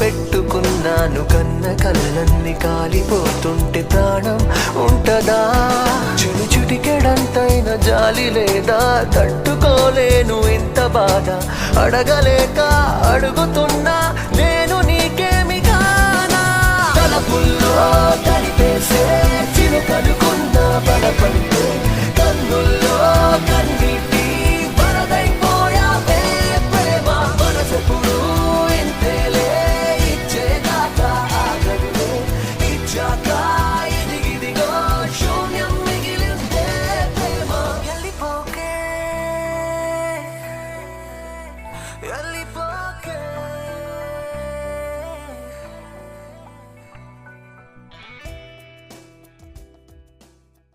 పెట్టుకున్నాను కన్న కళ్ళన్ని కాలిపోతుంటే ప్రాణం ఉంటదా చిటికెడంతైన జాలి లేదా తట్టుకోలేను ఇంత బాధ అడగలేక అడుగుతున్నా నేను నీకేమి కానా తలపుల్లో తడిపేసే చిలుకలు